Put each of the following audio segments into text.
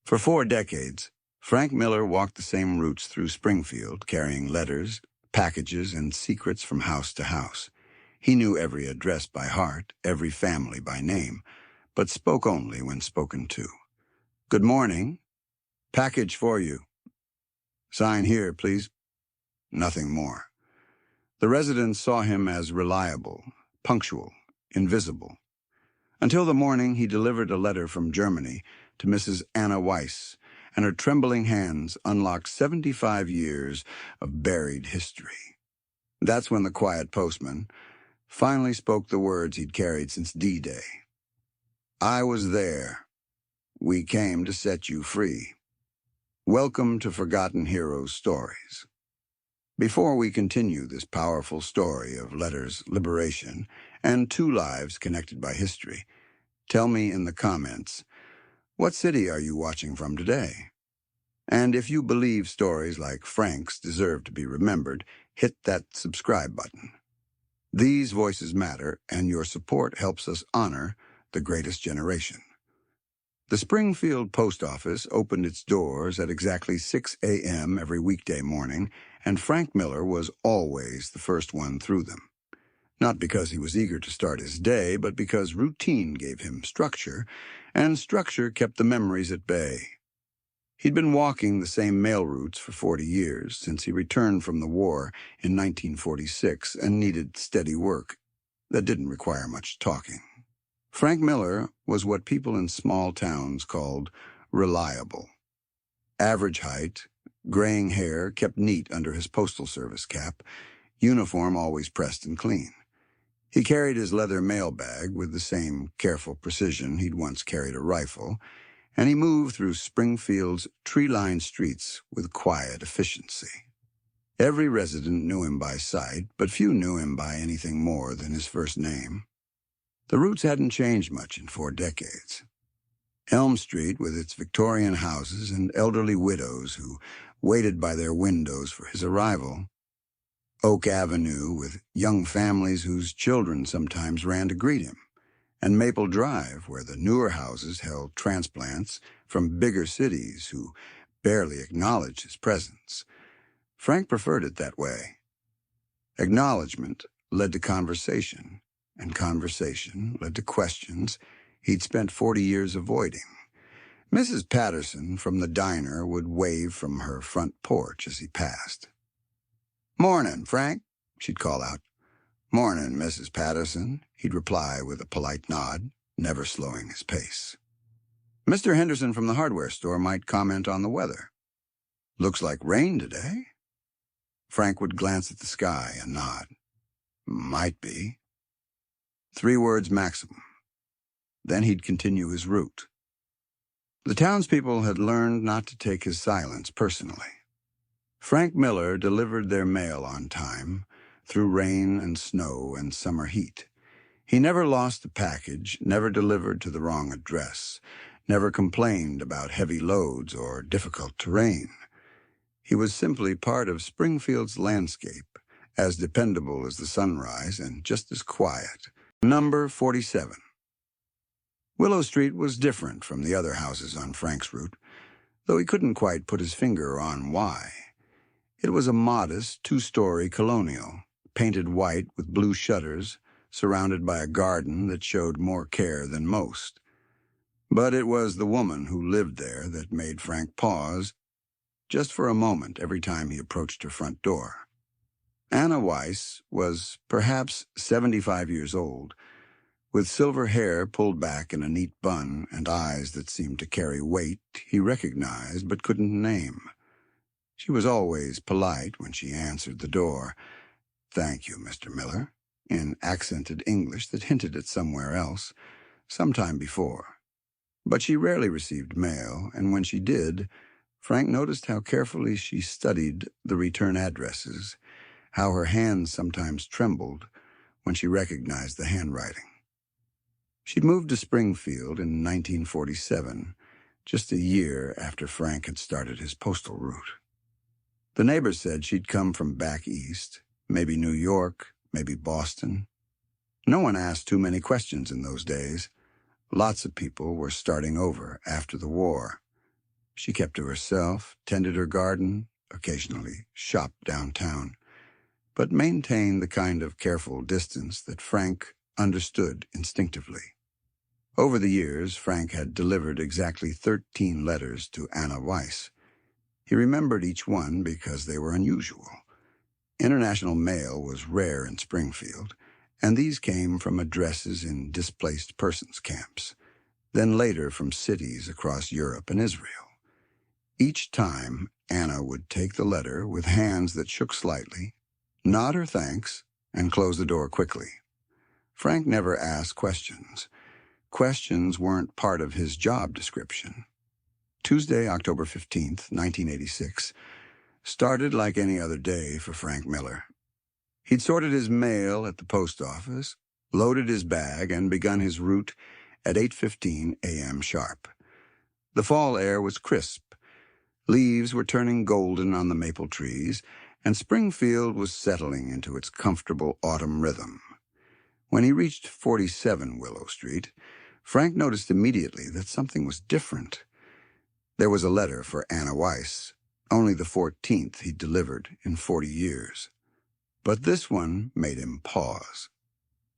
For 4 decades, Frank Miller walked the same routes through Springfield, carrying letters, packages, and secrets from house to house. He knew every address by heart, every family by name, but spoke only when spoken to. "Good morning. Package for you. Sign here, please." Nothing more. The residents saw him as reliable, punctual, invisible. Until the morning he delivered a letter from Germany to Mrs. Anna Weiss, and her trembling hands unlocked 75 years of buried history. That's when the quiet postman finally spoke the words he'd carried since D-Day. "I was there. We came to set you free. Welcome to Forgotten Heroes Stories." Before we continue this powerful story of letters, liberation, and 2 lives connected by history, tell me in the comments, what city are you watching from today? And if you believe stories like Frank's deserve to be remembered, hit that subscribe button. These voices matter, and your support helps us honor the greatest generation. The Springfield Post Office opened its doors at exactly 6 a.m. every weekday morning, and Frank Miller was always the first one through them. Not because he was eager to start his day, but because routine gave him structure, and structure kept the memories at bay. He'd been walking the same mail routes for 40 years, since he returned from the war in 1946 and needed steady work that didn't require much talking. Frank Miller was what people in small towns called reliable. Average height, graying hair kept neat under his postal service cap, uniform always pressed and clean. He carried his leather mail bag with the same careful precision he'd once carried a rifle, and he moved through Springfield's tree-lined streets with quiet efficiency. Every resident knew him by sight, but few knew him by anything more than his first name. The routes hadn't changed much in 4 decades. Elm Street, with its Victorian houses and elderly widows who waited by their windows for his arrival. Oak Avenue, with young families whose children sometimes ran to greet him. And Maple Drive, where the newer houses held transplants from bigger cities who barely acknowledged his presence. Frank preferred it that way. Acknowledgement led to conversation, and conversation led to questions he'd spent 40 years avoiding. Mrs. Patterson from the diner would wave from her front porch as he passed. "Mornin', Frank," she'd call out. "Mornin', Mrs. Patterson," he'd reply with a polite nod, never slowing his pace. Mr. Henderson from the hardware store might comment on the weather. "Looks like rain today." Frank would glance at the sky and nod. "Might be." 3 words maximum. Then he'd continue his route. The townspeople had learned not to take his silence personally. Frank Miller delivered their mail on time, through rain and snow and summer heat. He never lost a package, never delivered to the wrong address, never complained about heavy loads or difficult terrain. He was simply part of Springfield's landscape, as dependable as the sunrise and just as quiet. Number 47. Willow Street was different from the other houses on Frank's route, though he couldn't quite put his finger on why. It was a modest 2-story colonial, painted white with blue shutters, surrounded by a garden that showed more care than most. But it was the woman who lived there that made Frank pause just for a moment every time he approached her front door. Anna Weiss was perhaps 75 years old, with silver hair pulled back in a neat bun and eyes that seemed to carry weight he recognized but couldn't name. She was always polite when she answered the door. "Thank you, Mr. Miller," in accented English that hinted at somewhere else, sometime before. But she rarely received mail, and when she did, Frank noticed how carefully she studied the return addresses, how her hands sometimes trembled when she recognized the handwriting. She'd moved to Springfield in 1947, just a year after Frank had started his postal route. The neighbors said she'd come from back east, maybe New York, maybe Boston. No one asked too many questions in those days. Lots of people were starting over after the war. She kept to herself, tended her garden, occasionally shopped downtown, but maintained the kind of careful distance that Frank understood instinctively. Over the years, Frank had delivered exactly 13 letters to Anna Weiss. He remembered each one because they were unusual. International mail was rare in Springfield, and these came from addresses in displaced persons camps, then later from cities across Europe and Israel. Each time, Anna would take the letter with hands that shook slightly, nod her thanks, and close the door quickly. Frank never asked questions. Questions weren't part of his job description. Tuesday, October 15th, 1986, started like any other day for Frank Miller. He'd sorted his mail at the post office, loaded his bag, and begun his route at 8:15 a.m. sharp. The fall air was crisp. Leaves were turning golden on the maple trees, and Springfield was settling into its comfortable autumn rhythm. When he reached 47 Willow Street, Frank noticed immediately that something was different. There was a letter for Anna Weiss, only the 14th he'd delivered in 40 years. But this one made him pause.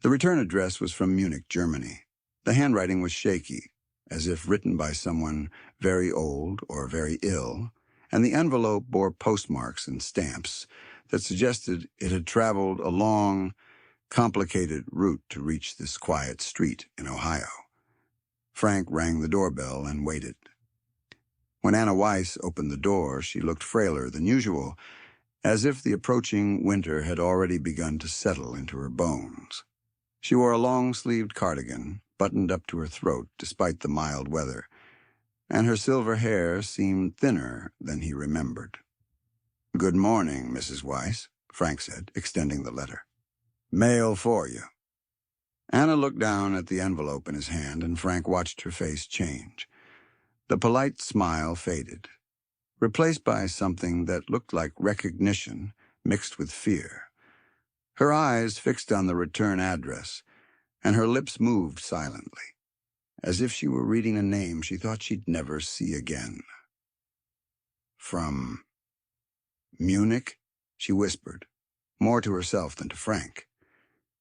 The return address was from Munich, Germany. The handwriting was shaky, as if written by someone very old or very ill, and the envelope bore postmarks and stamps that suggested it had traveled a long, complicated route to reach this quiet street in Ohio. Frank rang the doorbell and waited. When Anna Weiss opened the door, she looked frailer than usual, as if the approaching winter had already begun to settle into her bones. She wore a long-sleeved cardigan, buttoned up to her throat despite the mild weather, and her silver hair seemed thinner than he remembered. "Good morning, Mrs. Weiss," Frank said, extending the letter. "Mail for you." Anna looked down at the envelope in his hand, and Frank watched her face change. The polite smile faded, replaced by something that looked like recognition mixed with fear. Her eyes fixed on the return address, and her lips moved silently, as if she were reading a name she thought she'd never see again. "From Munich?" she whispered, more to herself than to Frank.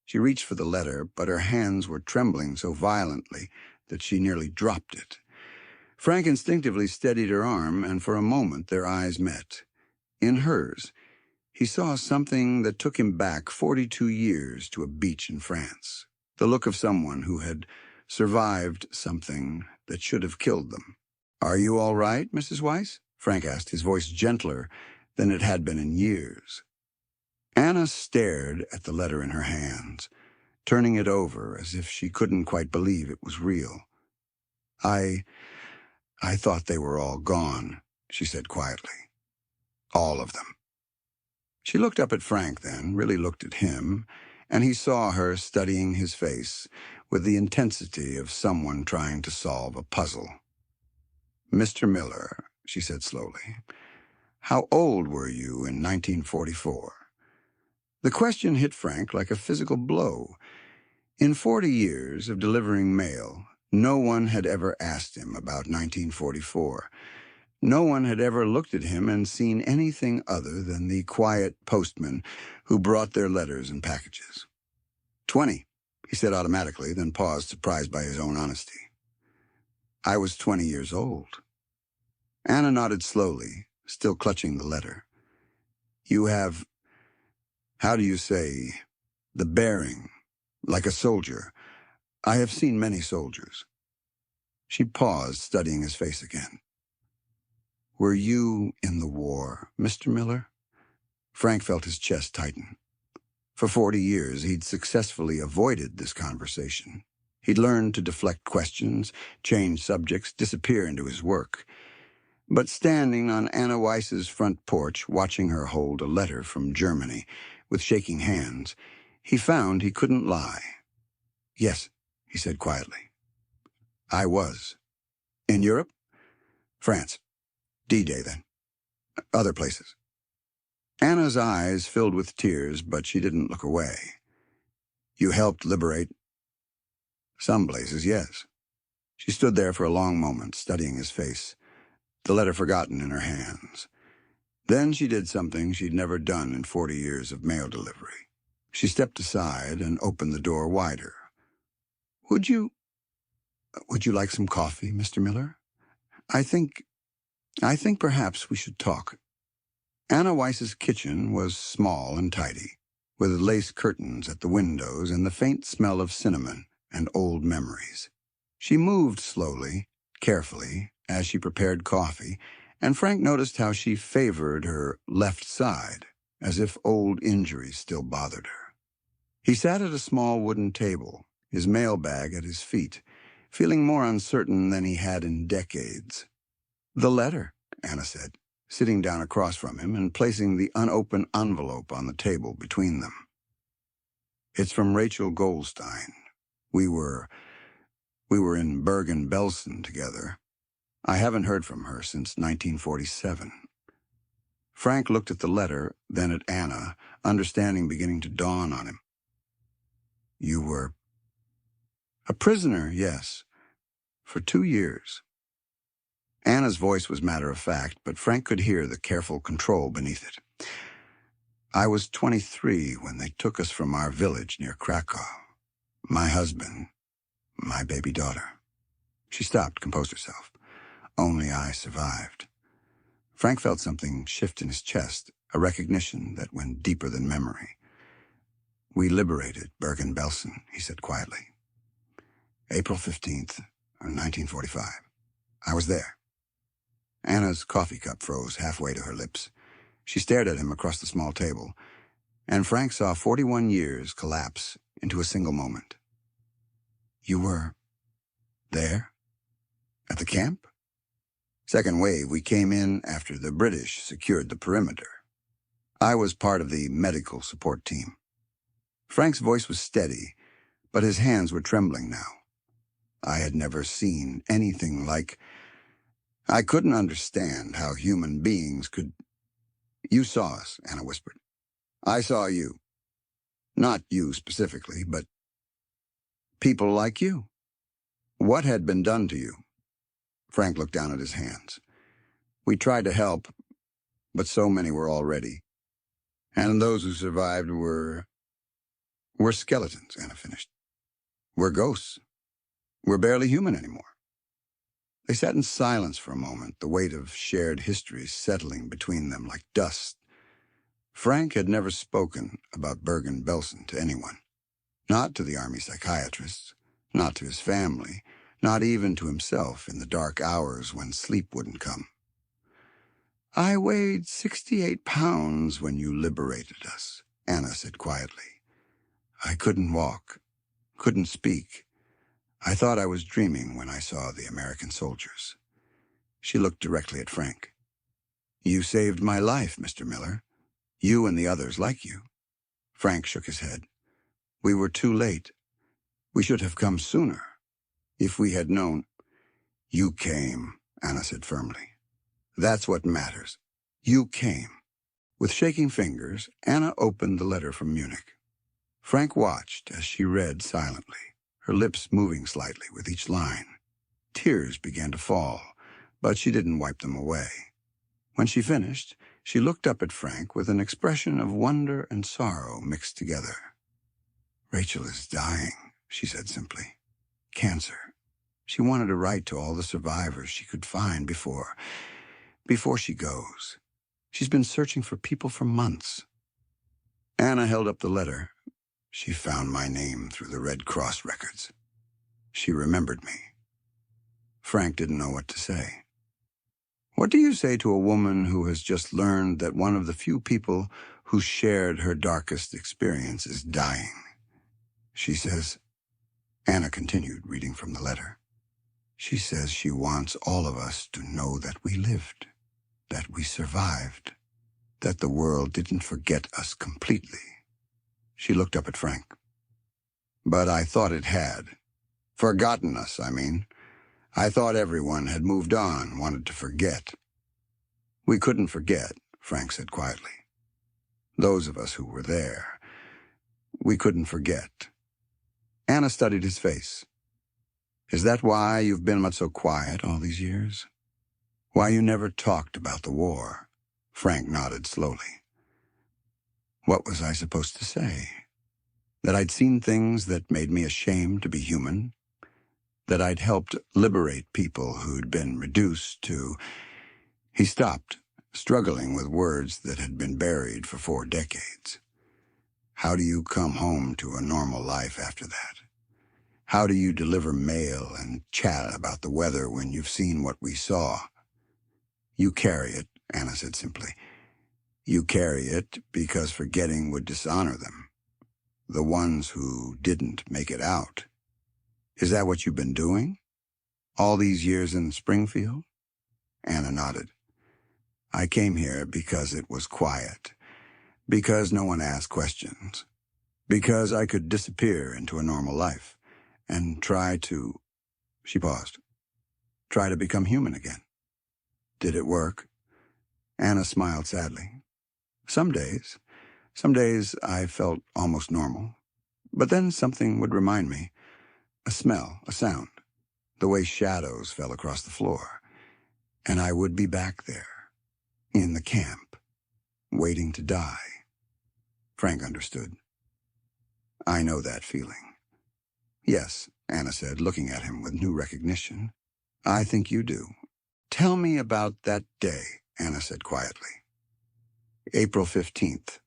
She reached for the letter, but her hands were trembling so violently that she nearly dropped it. Frank instinctively steadied her arm, and for a moment their eyes met. In hers, he saw something that took him back 42 years to a beach in France, the look of someone who had survived something that should have killed them. "Are you all right, Mrs. Weiss?" Frank asked, his voice gentler than it had been in years. Anna stared at the letter in her hands, turning it over as if she couldn't quite believe it was real. I thought they were all gone," she said quietly. "All of them." She looked up at Frank then, really looked at him, and he saw her studying his face with the intensity of someone trying to solve a puzzle. "Mr. Miller," she said slowly, "how old were you in 1944? The question hit Frank like a physical blow. In 40 years of delivering mail, no one had ever asked him about 1944. No one had ever looked at him and seen anything other than the quiet postman who brought their letters and packages. 20, he said automatically, then paused, surprised by his own honesty. "I was 20 years old." Anna nodded slowly, still clutching the letter. "You have, how do you say, the bearing, like a soldier. I have seen many soldiers." She paused, studying his face again. "Were you in the war, Mr. Miller?" Frank felt his chest tighten. For 40 years, he'd successfully avoided this conversation. He'd learned to deflect questions, change subjects, disappear into his work. But standing on Anna Weiss's front porch, watching her hold a letter from Germany with shaking hands, he found he couldn't lie. "Yes," he said quietly. "I was." "In Europe?" "France. D-Day, then. Other places." Anna's eyes filled with tears, but she didn't look away. "You helped liberate?" "Some places, yes." She stood there for a long moment, studying his face. the letter forgotten in her hands. Then she did something she'd never done in 40 years of mail delivery. She stepped aside and opened the door wider. Would you like some coffee, Mr. Miller? I think perhaps we should talk. Anna Weiss's kitchen was small and tidy, with lace curtains at the windows and the faint smell of cinnamon and old memories. She moved slowly, carefully, as she prepared coffee, and Frank noticed how she favored her left side, as if old injuries still bothered her. He sat at a small wooden table, his mailbag at his feet, feeling more uncertain than he had in decades. "The letter," Anna said, sitting down across from him and placing the unopened envelope on the table between them. "It's from Rachel Goldstein. We were in Bergen-Belsen together. I haven't heard from her since 1947. Frank looked at the letter, then at Anna, understanding beginning to dawn on him. "You were a prisoner, yes, for 2 years. Anna's voice was matter-of-fact, but Frank could hear the careful control beneath it. "I was 23 when they took us from our village near Krakow. My husband, my baby daughter." She stopped, composed herself. "Only I survived." Frank felt something shift in his chest, a recognition that went deeper than memory. "We liberated Bergen-Belsen," he said quietly. "April 15th, 1945. I was there." Anna's coffee cup froze halfway to her lips. She stared at him across the small table, and Frank saw 41 years collapse into a single moment. "You were there? At the camp?" "Second wave. We came in after the British secured the perimeter. I was part of the medical support team." Frank's voice was steady, but his hands were trembling now. "I had never seen anything like... I couldn't understand how human beings could..." "You saw us," Anna whispered. "I saw you. Not you specifically, but people like you. What had been done to you?" Frank looked down at his hands. "We tried to help, but so many were already. And those who survived were skeletons," Anna finished. "We're ghosts. We're barely human anymore." They sat in silence for a moment, the weight of shared history settling between them like dust. Frank had never spoken about Bergen-Belsen to anyone. Not to the army psychiatrists, not to his family, not even to himself in the dark hours when sleep wouldn't come. "I weighed 68 pounds when you liberated us," Anna said quietly. "I couldn't walk, couldn't speak. I thought I was dreaming when I saw the American soldiers." She looked directly at Frank. "You saved my life, Mr. Miller. You and the others like you." Frank shook his head. "We were too late. We should have come sooner. If we had known..." "You came," Anna said firmly. "That's what matters. You came." With shaking fingers, Anna opened the letter from Munich. Frank watched as she read silently, her lips moving slightly with each line. Tears began to fall, but she didn't wipe them away. When she finished, she looked up at Frank with an expression of wonder and sorrow mixed together. "Rachel is dying," she said simply. "Cancer. She wanted to write to all the survivors she could find before she goes. She's been searching for people for months." Anna held up the letter. "She found my name through the Red Cross records. She remembered me." Frank didn't know what to say. "What do you say to a woman who has just learned that one of the few people who shared her darkest experience is dying? She says..." Anna continued, reading from the letter. "She says she wants all of us to know that we lived, that we survived, that the world didn't forget us completely." She looked up at Frank. "But I thought it had. Forgotten us, I mean. I thought everyone had moved on, wanted to forget." "We couldn't forget," Frank said quietly. "Those of us who were there, we couldn't forget." Anna studied his face. "Is that why you've been so quiet all these years?" Why you never talked about the war. Frank nodded slowly. What was I supposed to say? That I'd seen things that made me ashamed to be human? That I'd helped liberate people who'd been reduced to... He stopped, struggling with words that had been buried for 4 decades. How do you come home to a normal life after that? How do you deliver mail and chat about the weather when you've seen what we saw? You carry it, Anna said simply. You carry it because forgetting would dishonor them. The ones who didn't make it out. Is that what you've been doing? All these years in Springfield? Anna nodded. I came here because it was quiet. Because no one asked questions. Because I could disappear into a normal life and try to... She paused. Try to become human again. Did it work? Anna smiled sadly. Some days I felt almost normal. But then something would remind me. A smell, a sound, the way shadows fell across the floor. And I would be back there, in the camp, waiting to die. Frank understood. I know that feeling. Yes, Anna said, looking at him with new recognition. I think you do. Tell me about that day, Anna said quietly. April 15th.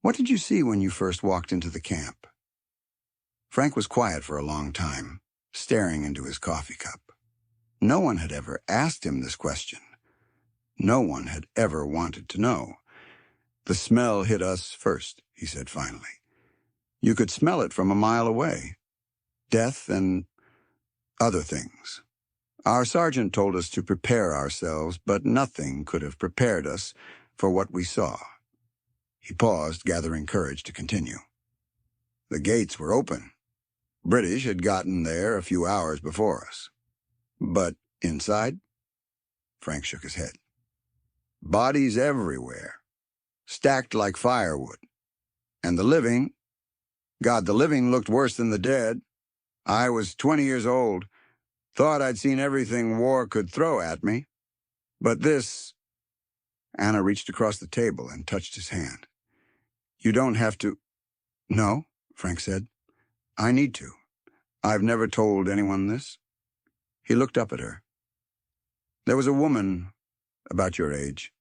What did you see when you first walked into the camp? Frank was quiet for a long time, staring into his coffee cup. No one had ever asked him this question. No one had ever wanted to know. The smell hit us first, he said finally. You could smell it from a mile away. Death and other things. Our sergeant told us to prepare ourselves, but nothing could have prepared us for what we saw. He paused, gathering courage to continue. The gates were open. British had gotten there a few hours before us. But inside? Frank shook his head. Bodies everywhere, stacked like firewood. And the living, God, the living looked worse than the dead. I was 20 years old, thought I'd seen everything war could throw at me. But this... Anna reached across the table and touched his hand. You don't have to... No, Frank said. I need to. I've never told anyone this. He looked up at her. There was a woman about your age.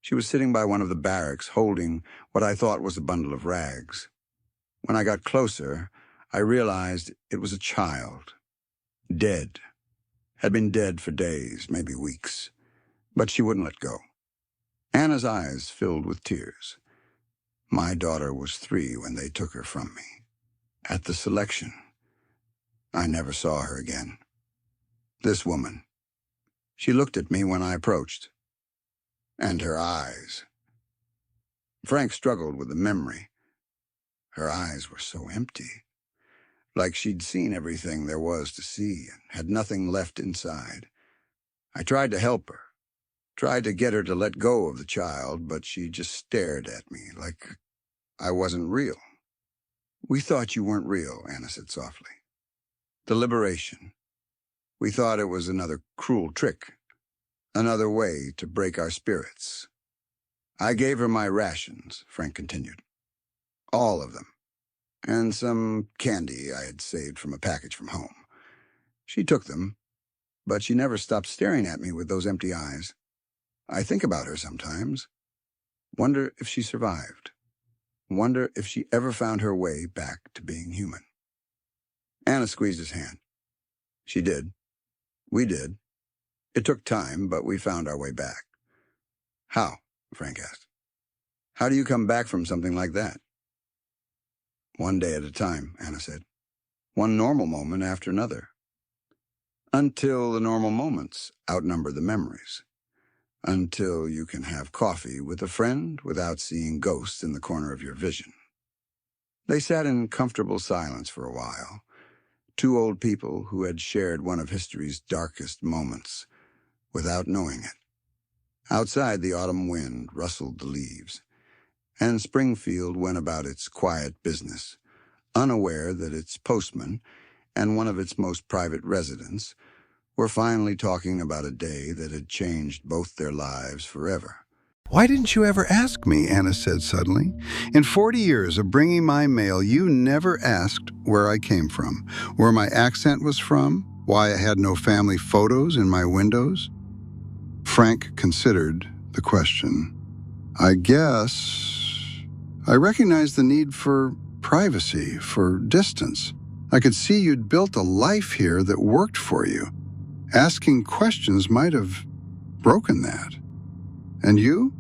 She was sitting by one of the barracks, holding what I thought was a bundle of rags. When I got closer, I realized it was a child. Dead. Had been dead for days, maybe weeks. But she wouldn't let go. Anna's eyes filled with tears. My daughter was 3 when they took her from me. At the selection, I never saw her again. This woman. She looked at me when I approached. And her eyes. Frank struggled with the memory. Her eyes were so empty. Like she'd seen everything there was to see and had nothing left inside. I tried to help her. Tried to get her to let go of the child, but she just stared at me like I wasn't real. We thought you weren't real, Anna said softly. The liberation. We thought it was another cruel trick, another way to break our spirits. I gave her my rations, Frank continued. All of them. And some candy I had saved from a package from home. She took them, but she never stopped staring at me with those empty eyes. I think about her sometimes. Wonder if she survived. Wonder if she ever found her way back to being human. Anna squeezed his hand. She did. We did. It took time, but we found our way back. How? Frank asked. How do you come back from something like that? One day at a time, Anna said. One normal moment after another. Until the normal moments outnumber the memories. Until you can have coffee with a friend without seeing ghosts in the corner of your vision. They sat in comfortable silence for a while. 2 old people who had shared one of history's darkest moments, without knowing it. Outside, the autumn wind rustled the leaves, and Springfield went about its quiet business, unaware that its postman and one of its most private residents were finally talking about a day that had changed both their lives forever. Why didn't you ever ask me? Anna said suddenly. In 40 years of bringing my mail, you never asked where I came from, where my accent was from, why I had no family photos in my windows. Frank considered the question. I guess I recognized the need for privacy, for distance. I could see you'd built a life here that worked for you. Asking questions might have broken that. And you?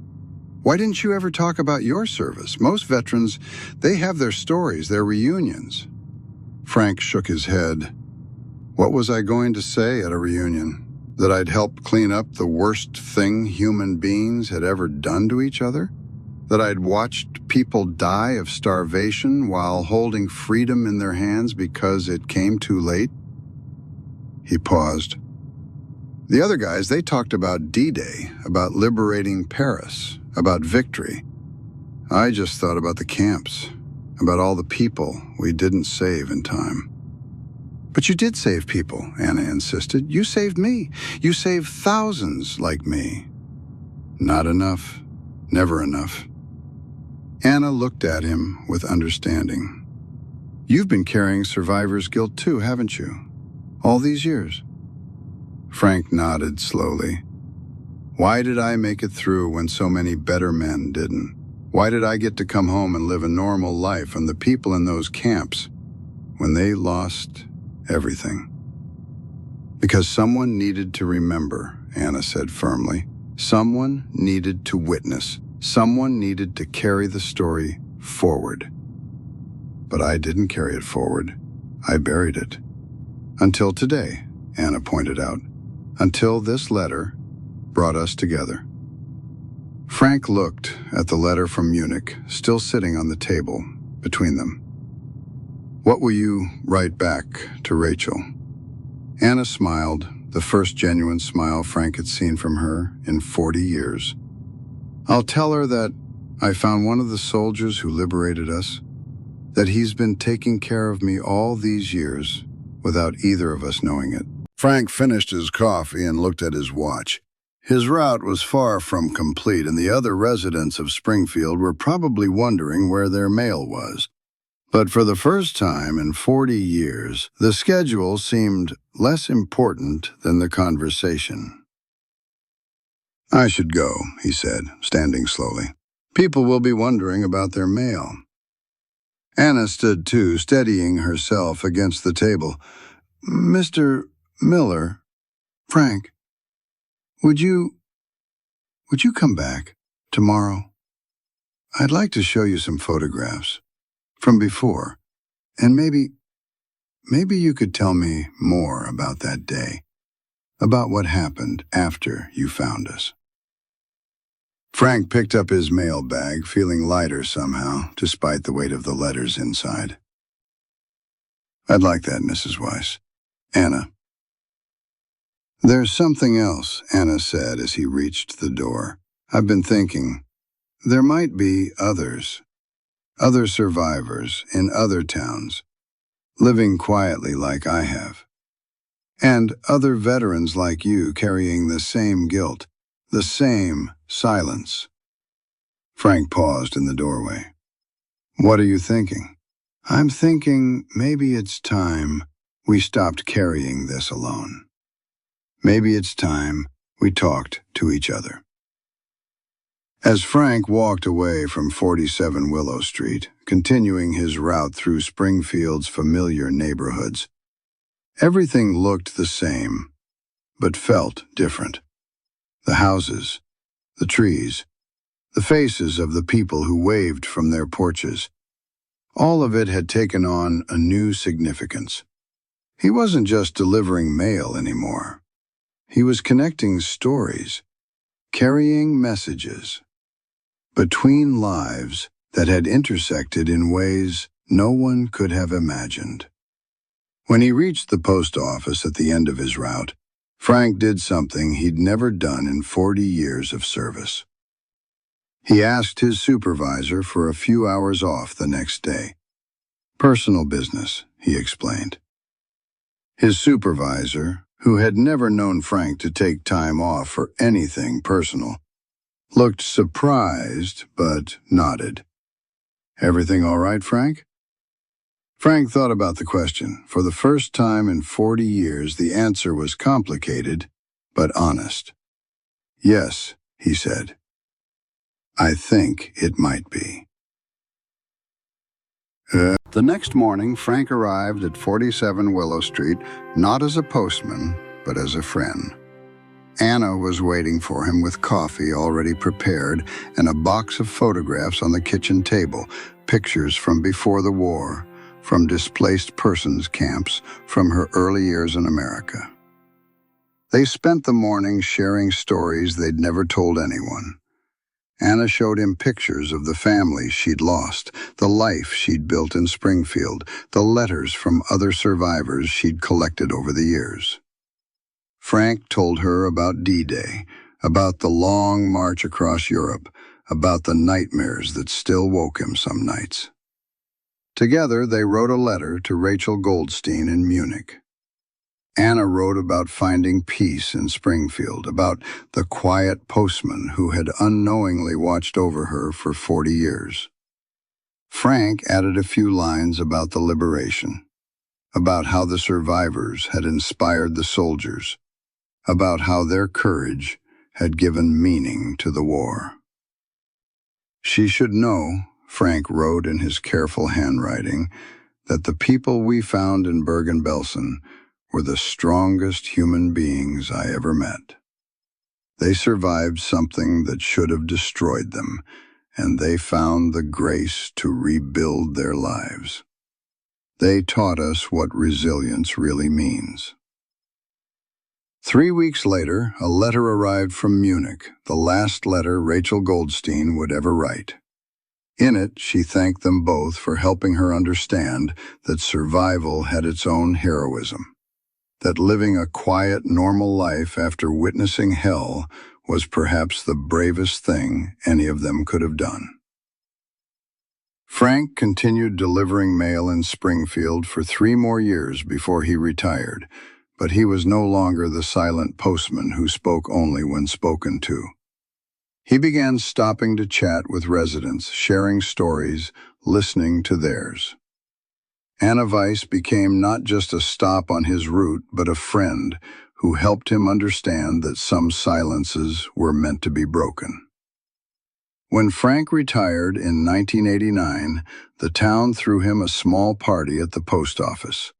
Why didn't you ever talk about your service? Most veterans, they have their stories, their reunions. Frank shook his head. What was I going to say at a reunion? That I'd helped clean up the worst thing human beings had ever done to each other? That I'd watched people die of starvation while holding freedom in their hands because it came too late? He paused. The other guys, they talked about D-Day, about liberating Paris, about victory. I just thought about the camps, about all the people we didn't save in time. But you did save people, Anna insisted. You saved me. You saved thousands like me. Not enough. Never enough. Anna looked at him with understanding. You've been carrying survivor's guilt too, haven't you? All these years. Frank nodded slowly. Why did I make it through when so many better men didn't? Why did I get to come home and live a normal life and the people in those camps, when they lost everything? Because someone needed to remember, Anna said firmly. Someone needed to witness. Someone needed to carry the story forward. But I didn't carry it forward. I buried it. Until today, Anna pointed out. Until this letter brought us together. Frank looked at the letter from Munich, still sitting on the table between them. What will you write back to Rachel? Anna smiled, the first genuine smile Frank had seen from her in 40 years. I'll tell her that I found one of the soldiers who liberated us, that he's been taking care of me all these years without either of us knowing it. Frank finished his coffee and looked at his watch. His route was far from complete, and the other residents of Springfield were probably wondering where their mail was. But for the first time in 40 years, the schedule seemed less important than the conversation. I should go, he said, standing slowly. People will be wondering about their mail. Anna stood too, steadying herself against the table. Mr. Miller, Frank, would you come back tomorrow? I'd like to show you some photographs from before, and maybe you could tell me more about that day, about what happened after you found us. Frank picked up his mail bag, feeling lighter somehow, despite the weight of the letters inside. I'd like that, Mrs. Weiss. Anna. There's something else, Anna said as he reached the door. I've been thinking. There might be others. Other survivors in other towns, living quietly like I have. And other veterans like you carrying the same guilt, the same silence. Frank paused in the doorway. What are you thinking? I'm thinking maybe it's time we stopped carrying this alone. Maybe it's time we talked to each other. As Frank walked away from 47 Willow Street, continuing his route through Springfield's familiar neighborhoods, everything looked the same, but felt different. The houses, the trees, the faces of the people who waved from their porches, all of it had taken on a new significance. He wasn't just delivering mail anymore. He was connecting stories, carrying messages, between lives that had intersected in ways no one could have imagined. When he reached the post office at the end of his route, Frank did something he'd never done in 40 years of service. He asked his supervisor for a few hours off the next day. Personal business, he explained. His supervisor, who had never known Frank to take time off for anything personal, looked surprised but nodded. "Everything all right, Frank?" Frank thought about the question. For the first time in 40 years, the answer was complicated but honest. "Yes," he said. "I think it might be." The next morning, Frank arrived at 47 Willow Street, not as a postman, but as a friend. Anna was waiting for him with coffee already prepared and a box of photographs on the kitchen table, pictures from before the war, from displaced persons camps, from her early years in America. They spent the morning sharing stories they'd never told anyone. Anna showed him pictures of the family she'd lost, the life she'd built in Springfield, the letters from other survivors she'd collected over the years. Frank told her about D-Day, about the long march across Europe, about the nightmares that still woke him some nights. Together, they wrote a letter to Rachel Goldstein in Munich. Anna wrote about finding peace in Springfield, about the quiet postman who had unknowingly watched over her for 40 years. Frank added a few lines about the liberation, about how the survivors had inspired the soldiers, about how their courage had given meaning to the war. "She should know," Frank wrote in his careful handwriting, "that the people we found in Bergen-Belsen were the strongest human beings I ever met. They survived something that should have destroyed them, and they found the grace to rebuild their lives. They taught us what resilience really means." 3 weeks later, a letter arrived from Munich, the last letter Rachel Goldstein would ever write. In it, she thanked them both for helping her understand that survival had its own heroism, that living a quiet, normal life after witnessing hell was perhaps the bravest thing any of them could have done. Frank continued delivering mail in Springfield for 3 more years before he retired, but he was no longer the silent postman who spoke only when spoken to. He began stopping to chat with residents, sharing stories, listening to theirs. Anna Weiss became not just a stop on his route, but a friend who helped him understand that some silences were meant to be broken. When Frank retired in 1989, the town threw him a small party at the post office.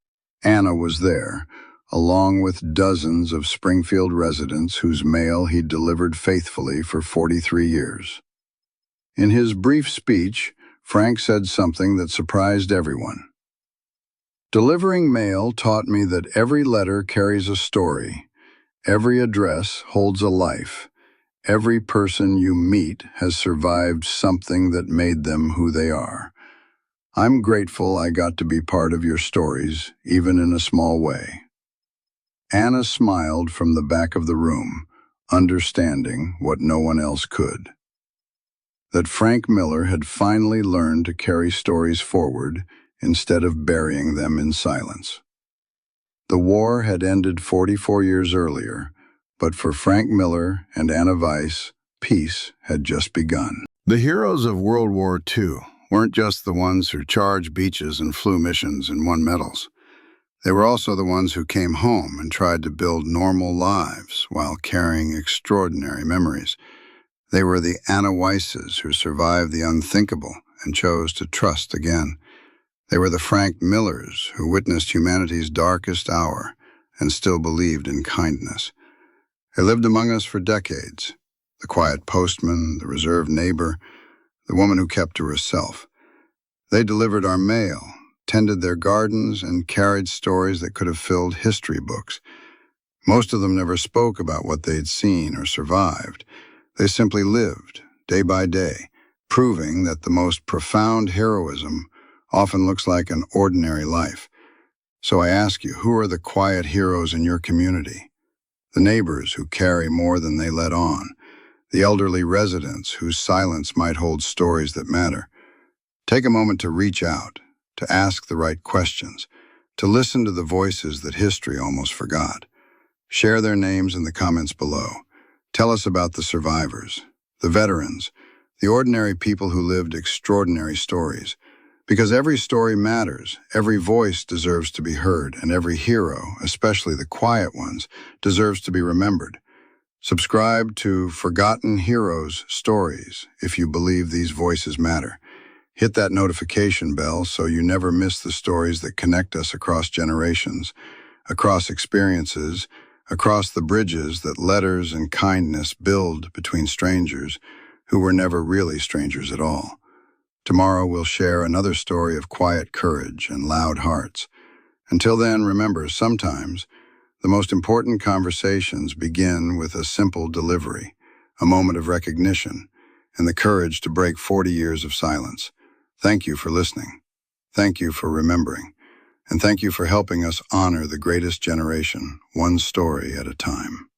Anna was there, along with dozens of Springfield residents whose mail he'd delivered faithfully for 43 years. In his brief speech, Frank said something that surprised everyone. "Delivering mail taught me that every letter carries a story, every address holds a life, every person you meet has survived something that made them who they are. I'm grateful I got to be part of your stories, even in a small way." Anna smiled from the back of the room, understanding what no one else could. That Frank Miller had finally learned to carry stories forward instead of burying them in silence. The war had ended 44 years earlier, but for Frank Miller and Anna Weiss, peace had just begun. The heroes of World War II weren't just the ones who charged beaches and flew missions and won medals. They were also the ones who came home and tried to build normal lives while carrying extraordinary memories. They were the Anna Weisses who survived the unthinkable and chose to trust again. They were the Frank Millers who witnessed humanity's darkest hour and still believed in kindness. They lived among us for decades. The quiet postman, the reserved neighbor, the woman who kept to herself. They delivered our mail, tended their gardens, and carried stories that could have filled history books. Most of them never spoke about what they'd seen or survived. They simply lived, day by day, proving that the most profound heroism often looks like an ordinary life. So I ask you, who are the quiet heroes in your community? The neighbors who carry more than they let on, the elderly residents whose silence might hold stories that matter. Take a moment to reach out, to ask the right questions, to listen to the voices that history almost forgot. Share their names in the comments below. Tell us about the survivors, the veterans, the ordinary people who lived extraordinary stories. Because every story matters, every voice deserves to be heard, and every hero, especially the quiet ones, deserves to be remembered. Subscribe to Forgotten Heroes Stories if you believe these voices matter. Hit that notification bell so you never miss the stories that connect us across generations, across experiences, across the bridges that letters and kindness build between strangers who were never really strangers at all. Tomorrow we'll share another story of quiet courage and loud hearts. Until then, remember, sometimes the most important conversations begin with a simple delivery, a moment of recognition, and the courage to break 40 years of silence. Thank you for listening. Thank you for remembering. And thank you for helping us honor the greatest generation, one story at a time.